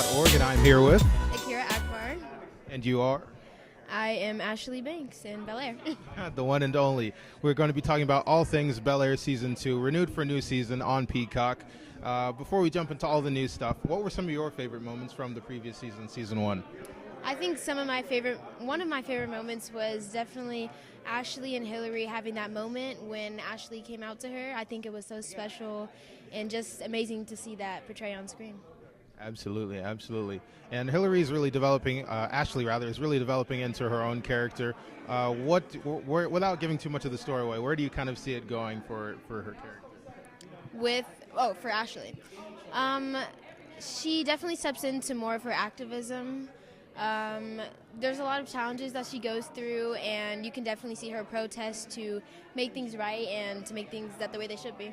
color.org, and I'm here with... Akira Akbar. And you are? I am Olly Banks in Bel-Air. The one and only. We're going to be talking about all things Bel-Air Season 2, renewed for a new season on Peacock. Before we jump into all the new stuff, what were some of your favorite moments from the previous season, Season 1? I think one of my favorite moments was definitely Ashley and Hillary having that moment when Ashley came out to her. I think it was so special and just amazing to see that portray on screen. Absolutely, absolutely. And Hillary is really developing, Ashley rather, is really developing into her own character. Without giving too much of the story away, where do you kind of see it going for her character? For Ashley. She definitely steps into more of her activism. There's a lot of challenges that she goes through, and you can definitely see her protest to make things right and to make things the way they should be.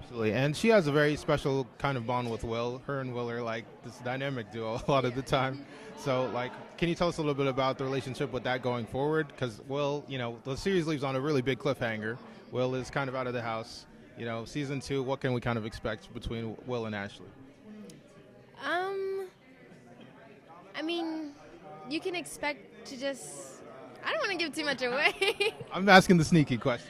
Absolutely, and she has a very special kind of bond with Will. Her and Will are like this dynamic duo a lot of the time. So, can you tell us a little bit about the relationship with that going forward? Because Will, the series leaves on a really big cliffhanger. Will is kind of out of the house. Season 2, what can we kind of expect between Will and Ashley? You can expect to I don't want to give too much away. I'm asking the sneaky question.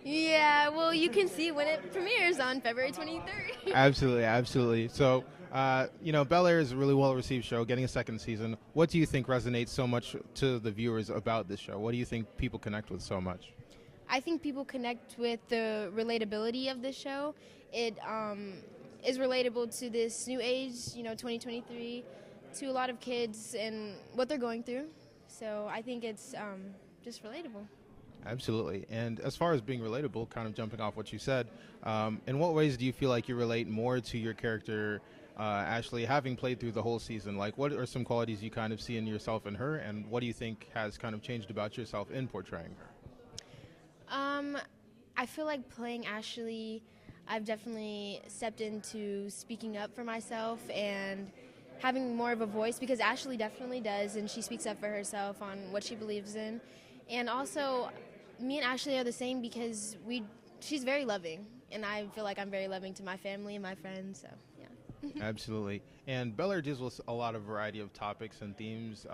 Yeah, well, you can see when it premieres on February 23rd. Absolutely, absolutely. So, Bel-Air is a really well-received show, getting a second season. What do you think resonates so much to the viewers about this show? What do you think people connect with so much? I think people connect with the relatability of this show. It is relatable to this new age, 2023, to a lot of kids and what they're going through. So I think it's just relatable. Absolutely. And as far as being relatable, kind of jumping off what you said, in what ways do you feel like you relate more to your character, Ashley, having played through the whole season? What are some qualities you kind of see in yourself and her, and what do you think has kind of changed about yourself in portraying her? I feel like playing Ashley, I've definitely stepped into speaking up for myself and having more of a voice, because Ashley definitely does, and she speaks up for herself on what she believes in. And also, me and Ashley are the same because she's very loving, and I feel like I'm very loving to my family and my friends, so yeah. Absolutely. And Bel-Air deals with a lot of variety of topics and themes,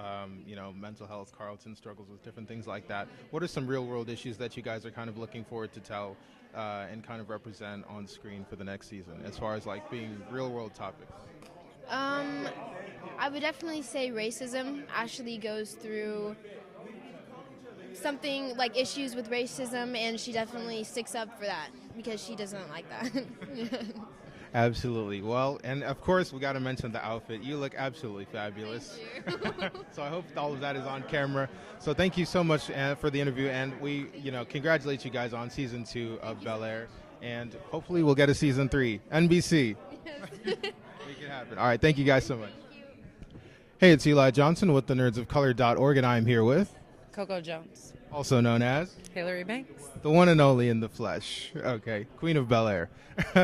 mental health, Carlton struggles with different things like that. What are some real-world issues that you guys are kind of looking forward to tell and kind of represent on screen for the next season, as far as being real-world topics? I would definitely say racism. Ashley goes through something like issues with racism, and she definitely sticks up for that because she doesn't like that. Absolutely. Well, and of course, we got to mention the outfit. You look absolutely fabulous. Thank you. So I hope all of that is on camera. So thank you so much for the interview, and we, congratulate you guys on season 2 of Bel-Air, and hopefully we'll get a season 3. NBC. Yes. Make it happen. All right. Thank you guys so much. Hey, it's Eli Johnson with the nerdsofcolor.org, and I'm here with Coco Jones. Also known as Hillary Banks. the one and only in the flesh. Okay, Queen of Bel-Air.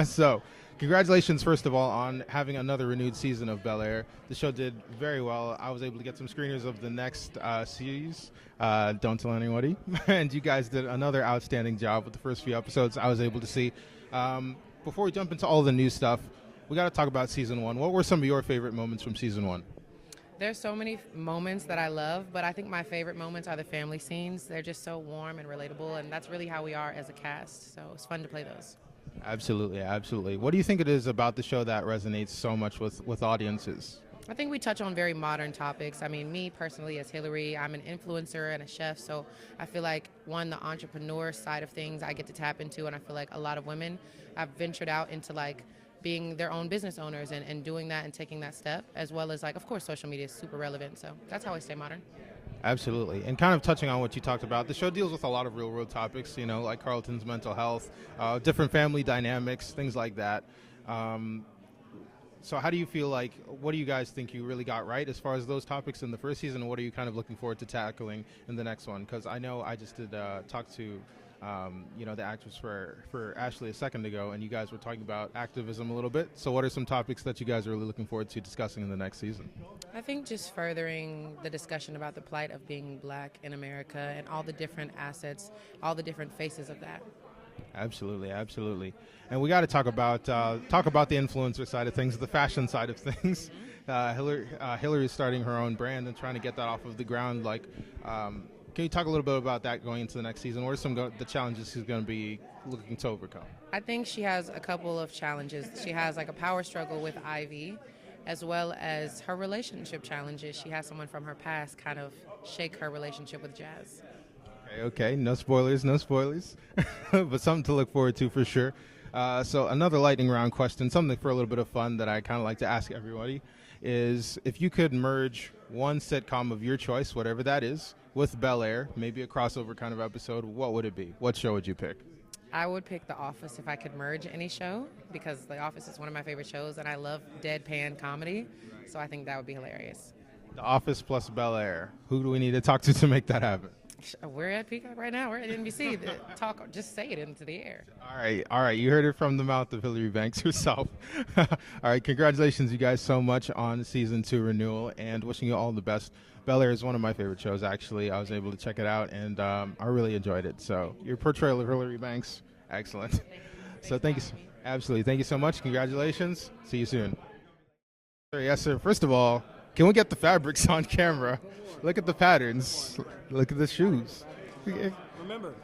So, congratulations, first of all, on having another renewed season of Bel-Air. The show did very well. I was able to get some screeners of the next series. Don't tell anybody. And you guys did another outstanding job with the first few episodes I was able to see. Before we jump into all the new stuff, we got to talk about season 1. What were some of your favorite moments from season 1? There's so many moments that I love, but I think my favorite moments are the family scenes. They're just so warm and relatable, and that's really how we are as a cast, so it's fun to play those. Absolutely, absolutely. What do you think it is about the show that resonates so much with audiences? I think we touch on very modern topics. I mean, me personally as Hillary, I'm an influencer and a chef, so I feel like, the entrepreneur side of things I get to tap into, and I feel like a lot of women have ventured out into being their own business owners and doing that and taking that step, as well as of course social media is super relevant, so that's how I stay modern. Absolutely. And kind of touching on what you talked about, the show deals with a lot of real world topics, like Carlton's mental health, different family dynamics, things like that. So how do you feel what do you guys think you really got right as far as those topics in the first season, and what are you kind of looking forward to tackling in the next one? Because I know I just did talk to the actress for Ashley a second ago, and you guys were talking about activism a little bit. So what are some topics that you guys are really looking forward to discussing in the next season? I think just furthering the discussion about the plight of being black in America and all the different assets, all the different faces of that. Absolutely, absolutely. And we got to talk about the influencer side of things, the fashion side of things. Hillary's starting her own brand and trying to get that off of the ground. Like, can you talk a little bit about that going into the next season? What are the challenges she's going to be looking to overcome? I think she has a couple of challenges. She has like a power struggle with Ivy, as well as her relationship challenges. She has someone from her past kind of shake her relationship with Jazz. Okay. No spoilers, no spoilers. But something to look forward to for sure. So another lightning round question, something for a little bit of fun that I kind of like to ask everybody, is if you could merge one sitcom of your choice, whatever that is, with Bel-Air, maybe a crossover kind of episode, what would it be? What show would you pick? I would pick The Office if I could merge any show, because The Office is one of my favorite shows, and I love deadpan comedy, so I think that would be hilarious. The Office plus Bel-Air. Who do we need to talk to make that happen? We're at Peacock right now. We're at NBC. Just say it into the air. All right. You heard it from the mouth of Hillary Banks herself. All right, congratulations, you guys, so much on season 2 renewal, and wishing you all the best. Bel-Air is one of my favorite shows, actually. I was able to check it out, and I really enjoyed it. So your portrayal of Hillary Banks, excellent. So thank you. Absolutely. Thank you so much. Congratulations. See you soon. Yes, sir. First of all, can we get the fabrics on camera? Look at the patterns. Look at the shoes. Remember,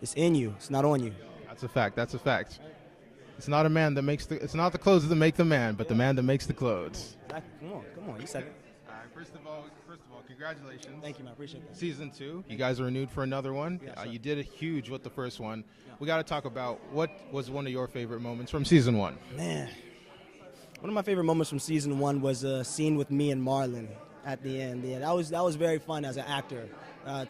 it's in you. It's not on you. That's a fact. That's a fact. It's not a man that makes it's not the clothes that make the man, but the man that makes the clothes. Come on. You said it. All right. First of all, congratulations. Thank you, man. I appreciate that. Season 2. You guys are renewed for another one. Yes, You did a huge with the first one. Yeah. We got to talk about what was one of your favorite moments from season 1. Man, one of my favorite moments from season 1 was a scene with me and Marlon at the end. Yeah, that was very fun as an actor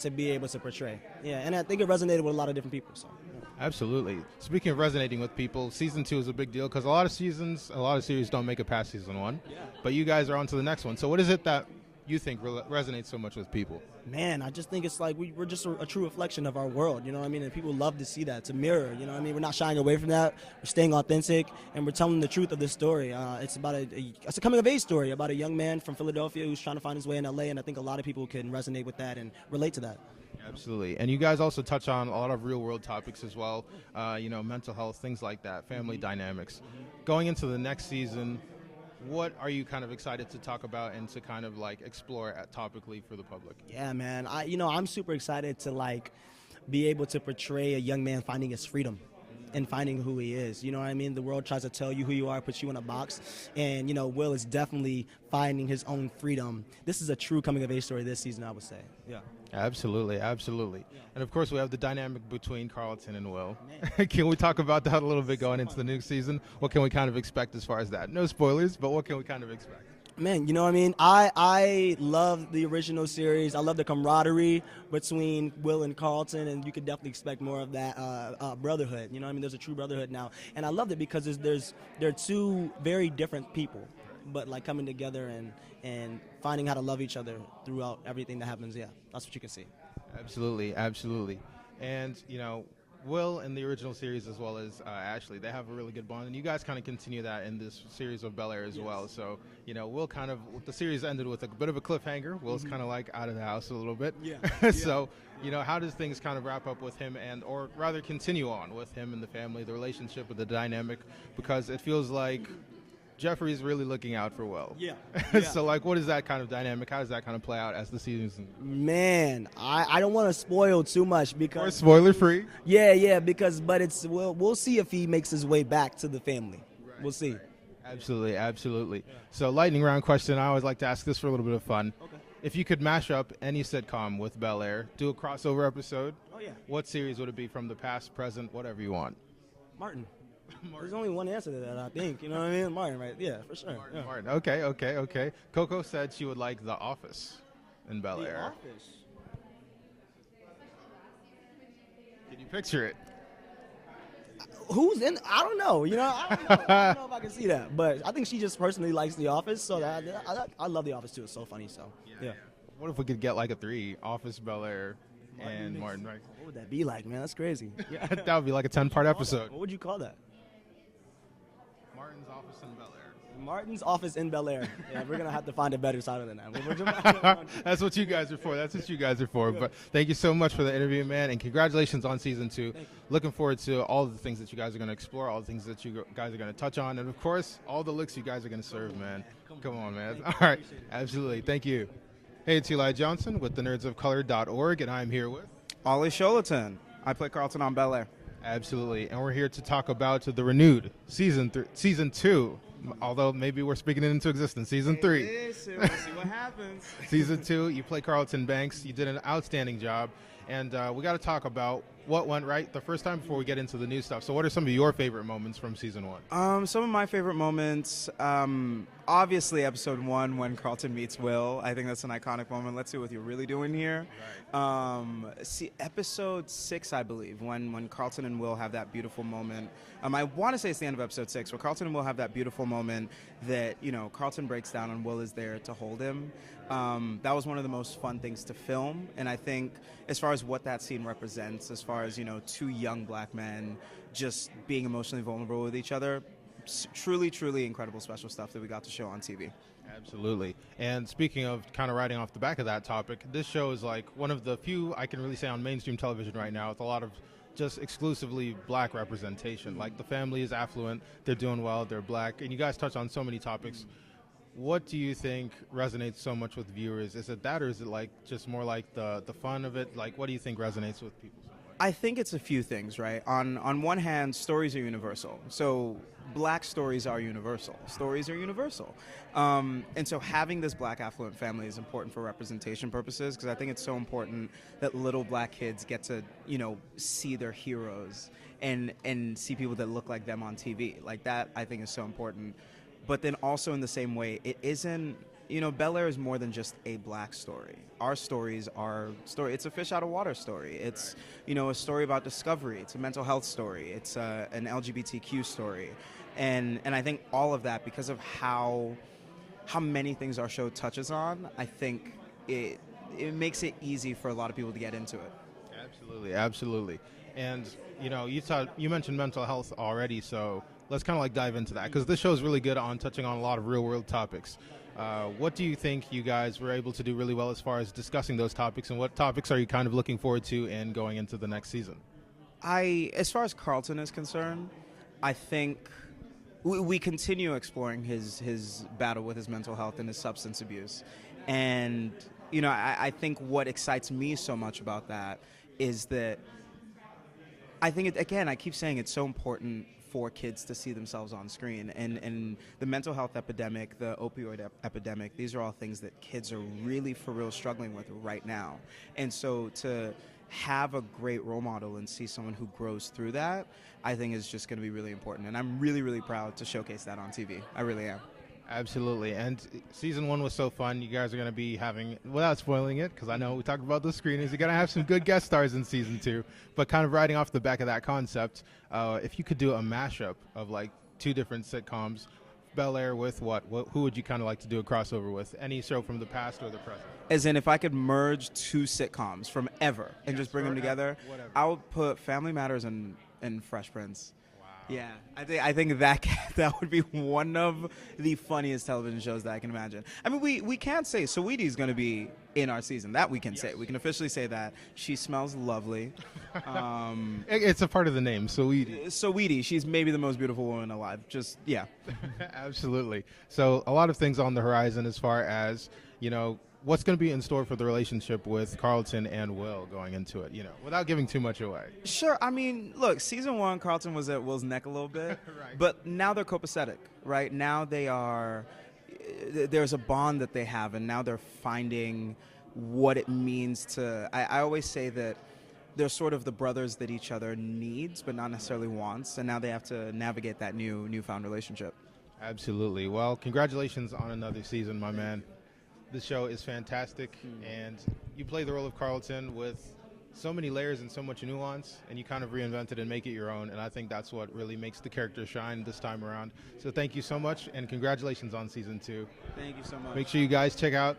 to be able to portray. Yeah, and I think it resonated with a lot of different people. So. Yeah. Absolutely. Speaking of resonating with people, season 2 is a big deal because a lot of series don't make it past season 1. Yeah. But you guys are on to the next one. So what is it that you think resonates so much with people? Man, I just think it's like we're just a true reflection of our world, you know what I mean? And people love to see that. It's a mirror, you know what I mean? We're not shying away from that. We're staying authentic, and we're telling the truth of this story. It's about it's a coming-of-age story about a young man from Philadelphia who's trying to find his way in L.A., and I think a lot of people can resonate with that and relate to that. Absolutely. And you guys also touch on a lot of real-world topics as well, mental health, things like that, family dynamics. Going into the next season, what are you kind of excited to talk about and to kind of like explore topically for the public? Yeah, man. I'm super excited to be able to portray a young man finding his freedom and finding who he is. You know what I mean? The world tries to tell you who you are, put you in a box. And, Will is definitely finding his own freedom. This is a true coming of age story this season, I would say. Yeah. Absolutely, absolutely. Yeah. And of course, we have the dynamic between Carlton and Will. Can we talk about that a little bit going into the new season? What can we kind of expect as far as that? No spoilers, but what can we kind of expect? Man, you know what I mean? I love the original series. I love the camaraderie between Will and Carlton, and you could definitely expect more of that brotherhood. You know what I mean? There's a true brotherhood now. And I loved it because they're two very different people, but coming together and finding how to love each other throughout everything that happens. Yeah, that's what you can see. Absolutely, absolutely. And, Will in the original series as well as Ashley, they have a really good bond, and you guys kind of continue that in this series of Bel-Air as well. So, Will the series ended with a bit of a cliffhanger. Will's kind of out of the house a little bit. Yeah. So, how does things kind of wrap up with him or rather continue on with him and the family, the relationship, the dynamic, because it feels like Jeffrey's really looking out for Will. Yeah. So, what is that kind of dynamic? How does that kind of play out as the season? Man, I don't want to spoil too much because... Or spoiler free? Yeah, but we'll see if he makes his way back to the family. Right, we'll see. Right. Absolutely. Yeah. So, lightning round question. I always like to ask this for a little bit of fun. Okay. If you could mash up any sitcom with Bel-Air, do a crossover episode, what series would it be from the past, present, whatever you want? Martin. There's only one answer to that, I think. You know what I mean? Martin, right? Yeah, for sure. Martin. Okay. Coco said she would like The Office in Bel-Air. The Office? Can you picture it? Who's in? I don't know. I don't know if I can see that. But I think she just personally likes The Office. So I love The Office, too. It's so funny. So, yeah. What if we could get a 3? Office, Bel-Air, and Martin, right? What would that be like, man? That's crazy. That would be a 10-part episode. What would you call that? Martin's Office in Bel-Air. Martin's office in Bel-Air. Yeah, we're gonna have to find a better title than that. That's what you guys are for. But thank you so much for the interview, man, and congratulations on season 2. Looking forward to all the things that you guys are going to explore, all the things that you guys are going to touch on, and of course, all the looks you guys are going to serve, man. Come on, man. All right, absolutely. Thank you. Hey, it's Eli Johnson with thenerdsofcolor.org, and I'm here with Olly Sholotan. I play Carlton on Bel-Air. Absolutely, and we're here to talk about the renewed season 2. Although maybe we're speaking it into existence. Season 3. It is. We'll see what happens. Season 2, you play Carlton Banks. You did an outstanding job. And we got to talk about what went right the first time before we get into the new stuff. So what are some of your favorite moments from season 1? Some of my favorite moments, obviously episode 1 when Carlton meets Will. I think that's an iconic moment. Let's see what you're really doing here. Right. See, episode 6, I believe, when Carlton and Will have that beautiful moment. I want to say it's the end of episode 6, where Carlton and Will have that beautiful moment that, Carlton breaks down and Will is there to hold him. That was one of the most fun things to film, and I think as far as what that scene represents, as far as, 2 young black men just being emotionally vulnerable with each other, truly, truly incredible special stuff that we got to show on TV. Absolutely. And speaking of kind of riding off the back of that topic, this show is like one of the few I can really say on mainstream television right now with a lot of just exclusively black representation. Like the family is affluent, they're doing well, they're black, and you guys touch on so many topics. What do you think resonates so much with viewers? Is it that, or is it like just more like the fun of it? Like, what do you think resonates with people so much? I think it's a few things, right? On one hand, stories are universal. So black stories are universal. Stories are universal. And so having this black affluent family is important for representation purposes, because I think it's so important that little black kids get to, see their heroes and see people that look like them on TV. Like that, I think, is so important. But then also in the same way, it isn't, Bel-Air is more than just a black story. Our stories are it's a fish out of water story. It's, a story about discovery. It's a mental health story. It's an LGBTQ story. And I think all of that, because of how many things our show touches on, I think it makes it easy for a lot of people to get into it. Absolutely, absolutely. And, you mentioned mental health already, so let's kind of like dive into that, because this show is really good on touching on a lot of real world topics. What do you think you guys were able to do really well as far as discussing those topics, and what topics are you kind of looking forward to in going into the next season? As far as Carlton is concerned, I think we continue exploring his battle with his mental health and his substance abuse. And, I think what excites me so much about that is that I think, I keep saying it's so important for kids to see themselves on screen. And the mental health epidemic, the opioid epidemic, these are all things that kids are really for real struggling with right now. And so to have a great role model and see someone who grows through that, I think is just going to be really important. And I'm really, really proud to showcase that on TV. I really am. Absolutely. And season 1 was so fun. You guys are going to be having, without spoiling it, because I know we talked about the screenings, you're going to have some good guest stars in season 2. But kind of riding off the back of that concept, if you could do a mashup of like 2 different sitcoms, Bel-Air with what? Who would you kind of like to do a crossover with? Any show from the past or the present? As in, if I could merge 2 sitcoms from ever and just bring them together, I would put Family Matters and Fresh Prince. Yeah, I think that would be one of the funniest television shows that I can imagine. I mean, we can't say Saweetie's going to be in our season. That we can say. We can officially say that. She smells lovely. It's a part of the name, Saweetie. Saweetie, she's maybe the most beautiful woman alive. Just, yeah. Absolutely. So a lot of things on the horizon as far as, what's going to be in store for the relationship with Carlton and Will going into it, without giving too much away? Sure. I mean, look, season 1, Carlton was at Will's neck a little bit, right. But now they're copacetic, right? Now there's a bond that they have, and now they're finding what it means to, I always say that they're sort of the brothers that each other needs, but not necessarily wants, and now they have to navigate that newfound relationship. Absolutely. Well, congratulations on another season, my man. The show is fantastic, and you play the role of Carlton with so many layers and so much nuance, and you kind of reinvent it and make it your own, and I think that's what really makes the character shine this time around. So thank you so much, and congratulations on season 2. Thank you so much. Make sure you guys check out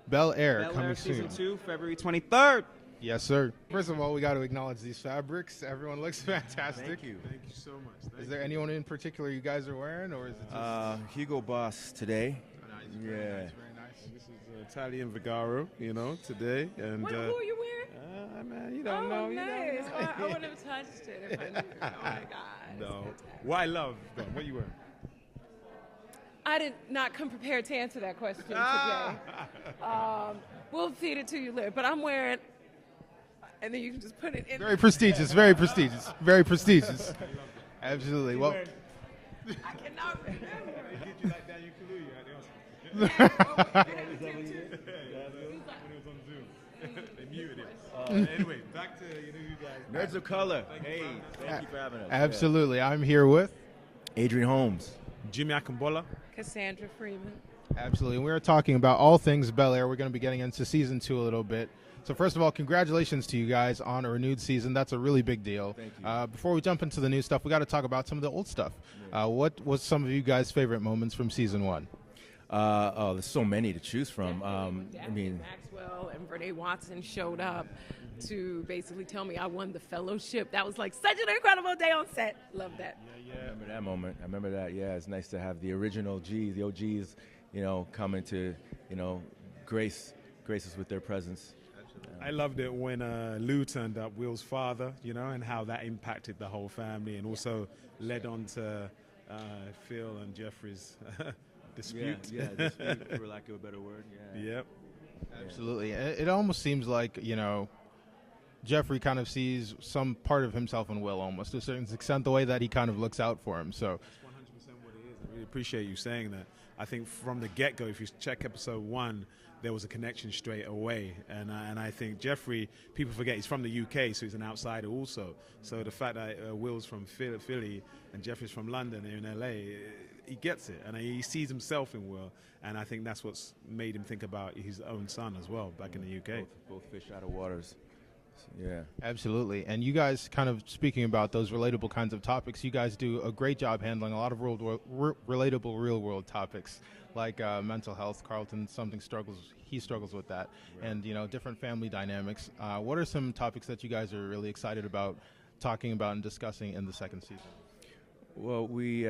Bel-Air coming season soon. 2, February 23rd. Yes, sir. First of all, we got to acknowledge these fabrics. Everyone looks fantastic. Thank you. Thank you so much. Is there anyone in particular you guys are wearing, or is it just Hugo Boss today. nice? Yeah. Very nice, very nice. This is Italian Vigaro, today. And Who are you wearing? man, you don't know. Nice. You don't know. I would have touched it if I knew. Oh my God. No. What I love, though, what you wearing? I did not come prepared to answer that question today. We'll feed it to you later. But I'm wearing, and then you can just put it in. Very prestigious, very prestigious, very prestigious. Absolutely. Well, I cannot remember. Did you like Daniel Kaluuya at the Oscars? They muted him. Anyway, back to you guys. Nerds of Color. Hey, thank you for having us. absolutely. I'm here with. Adrian Holmes. Jimmy Akingbola. Cassandra Freeman. Absolutely. And we are talking about all things Bel-Air. We're going to be getting into season 2 a little bit. So first of all, congratulations to you guys on a renewed season. That's a really big deal. Thank you. Before we jump into the new stuff, we got to talk about some of the old stuff. What was some of you guys' favorite moments from season 1? There's so many to choose from. Maxwell and Vernee Watson showed up to basically tell me I won the fellowship. That was like such an incredible day on set. Love that. I remember that moment. I remember that. Yeah, it's nice to have the original G's, the OGs, coming to, grace us with their presence. I loved it when Lou turned up, Will's father, and how that impacted the whole family and also led on to Phil and Jeffrey's dispute. Yeah, dispute, for lack of a better word. Yeah. Yep. Absolutely. It almost seems like, Jeffrey kind of sees some part of himself in Will almost to a certain extent, the way that he kind of looks out for him. So That's 100% what it is. I really appreciate you saying that. I think from the get-go, if you check episode 1, there was a connection straight away. And I think Jeffrey, people forget he's from the UK, so he's an outsider also. So the fact that Will's from Philly and Jeffrey's from London and in LA, he gets it. And he sees himself in Will. And I think that's what's made him think about his own son as well back in the UK. Both fish out of waters. Yeah. absolutely. And you guys kind of speaking about those relatable kinds of topics, you guys do a great job handling a lot of relatable real-world topics like mental health. Carlton, he struggles with that. Right. And, different family dynamics. What are some topics that you guys are really excited about talking about and discussing in the second season? Well, we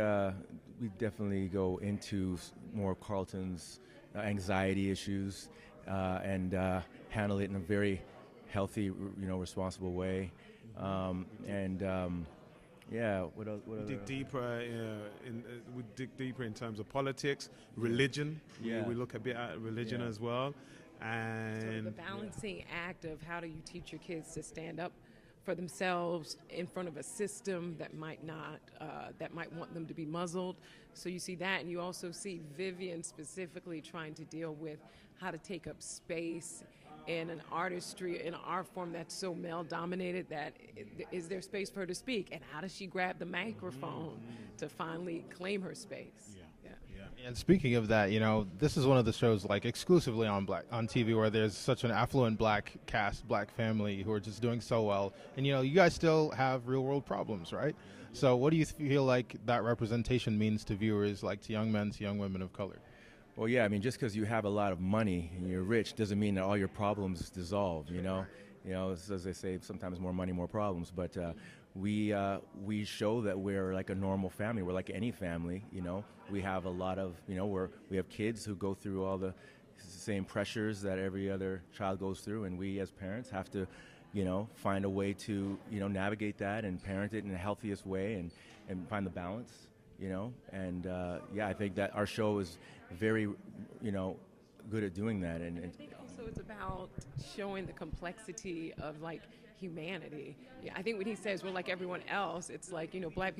definitely go into more of Carlton's anxiety issues and handle it in a very healthy, responsible way. What else? We dig deeper in terms of politics, religion. Yeah. We look a bit at religion as well. And So the balancing act of how do you teach your kids to stand up for themselves in front of a system that might not, that might want them to be muzzled. So you see that, and you also see Vivian specifically trying to deal with how to take up space in an artistry, in an art form that's so male-dominated that is there space for her to speak? And how does she grab the microphone to finally claim her space? And speaking of that, this is one of the shows like exclusively on TV where there's such an affluent black cast, black family who are just doing so well. And, you guys still have real-world problems, right? So what do you feel like that representation means to viewers, like to young men, to young women of color? Well, yeah, just because you have a lot of money and you're rich doesn't mean that all your problems dissolve, as they say, sometimes more money, more problems. But we show that we're like a normal family. We're like any family, We have a lot of, we have kids who go through all the same pressures that every other child goes through. And we as parents have to, find a way to, navigate that and parent it in the healthiest way and find the balance. I think that our show is very, good at doing that. And I think also it's about showing the complexity of humanity. Yeah, I think when he says we're like everyone else, it's like, black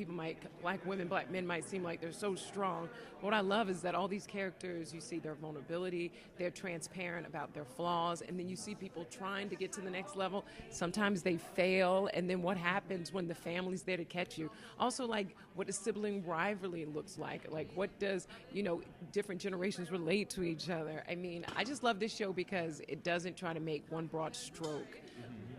women, black men might seem like they're so strong. What I love is that all these characters, you see their vulnerability, they're transparent about their flaws, and then you see people trying to get to the next level. Sometimes they fail, and then what happens when the family's there to catch you? Also, what a sibling rivalry looks like what does, different generations relate to each other. I just love this show because it doesn't try to make one broad stroke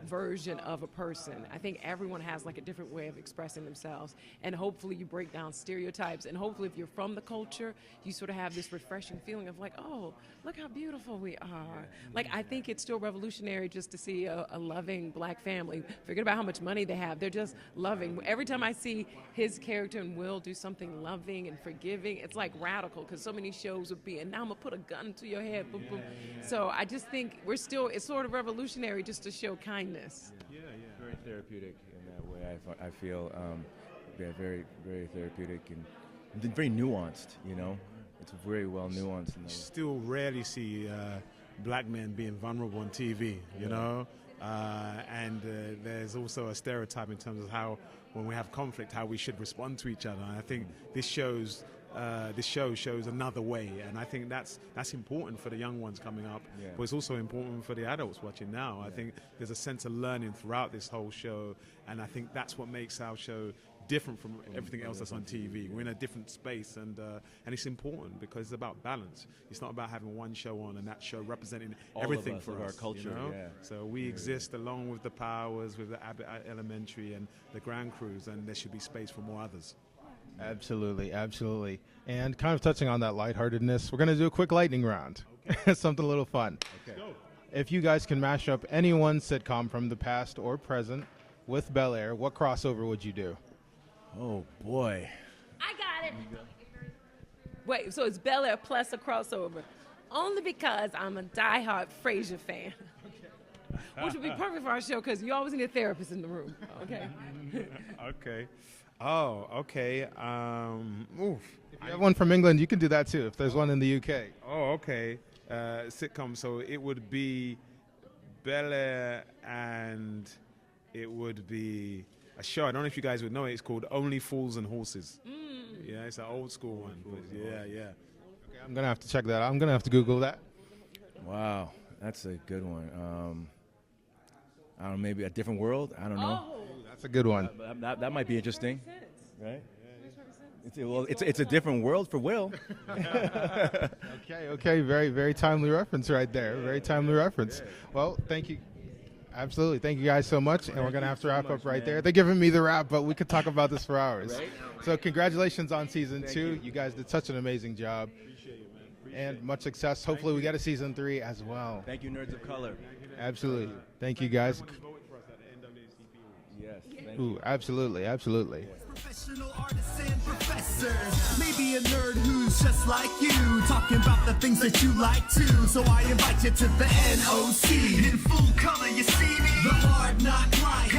version of a person. I think everyone has like a different way of expressing themselves, and hopefully you break down stereotypes, and hopefully if you're from the culture, you sort of have this refreshing feeling of like, oh, look how beautiful we are. Like, I think it's still revolutionary just to see a loving black family. Forget about how much money they have. They're just loving. Every time I see his character and Will do something loving and forgiving, it's like radical, because so many shows would be, and now I'm gonna put a gun to your head, boom, boom. So I just think it's sort of revolutionary just to show kindness. Very therapeutic in that way. I feel very, very therapeutic and very nuanced. You know, it's very well nuanced. You still rarely see black men being vulnerable on TV. You know, and there's also a stereotype in terms of how, when we have conflict, how we should respond to each other. And I think this show shows another way, and I think that's important for the young ones coming up, but it's also important for the adults watching now. I think there's a sense of learning throughout this whole show, and I think that's what makes our show different from everything else that's on TV. We're in a different space, and it's important because it's about balance. It's not about having one show on and that show representing everything for us, our culture. You know? So we exist along with the Powers, with the Abbott Elementary and the Grand Crews, and there should be space for more others. Absolutely, absolutely. And kind of touching on that lightheartedness, we're going to do a quick lightning round. Okay. Something a little fun. Okay. If you guys can mash up any one sitcom from the past or present with Bel-Air, what crossover would you do? Oh, boy. I got it. Wait, so it's Bel-Air plus a crossover. Only because I'm a diehard Frasier fan. Which would be perfect for our show, because you always need a therapist in the room. Okay. Okay. Oh, okay. Oof. If you have one from England, you can do that too, if there's one in the UK. Oh, okay. Sitcom, so it would be Bel-Air, and it would be a show. I don't know if you guys would know it. It's called Only Fools and Horses. Yeah, it's an old school one. But yeah. Okay, I'm going to have to check that out. I'm going to have to Google that. Wow, that's a good one. I don't know, maybe A Different World? I don't know. Oh. That's a good one. That might be interesting, right? It's a different world for Will. Okay. Very, very timely reference right there. Very timely reference. Well, thank you. Absolutely. Thank you guys so much. And we're going to have to wrap up right there. They're giving me the wrap, but we could talk about this for hours. Right? So congratulations on season 2. You guys did such an amazing job. Appreciate you, man. And much success. Hopefully we get a season 3 as well. Thank you, Nerds of Color. Absolutely. Thank you, guys. Yes, thank Ooh, you. absolutely. Professional artists and professors, maybe a nerd who's just like you, talking about the things that you like too. So I invite you to the NOC. In full color, you see me, the Hard Knock Life.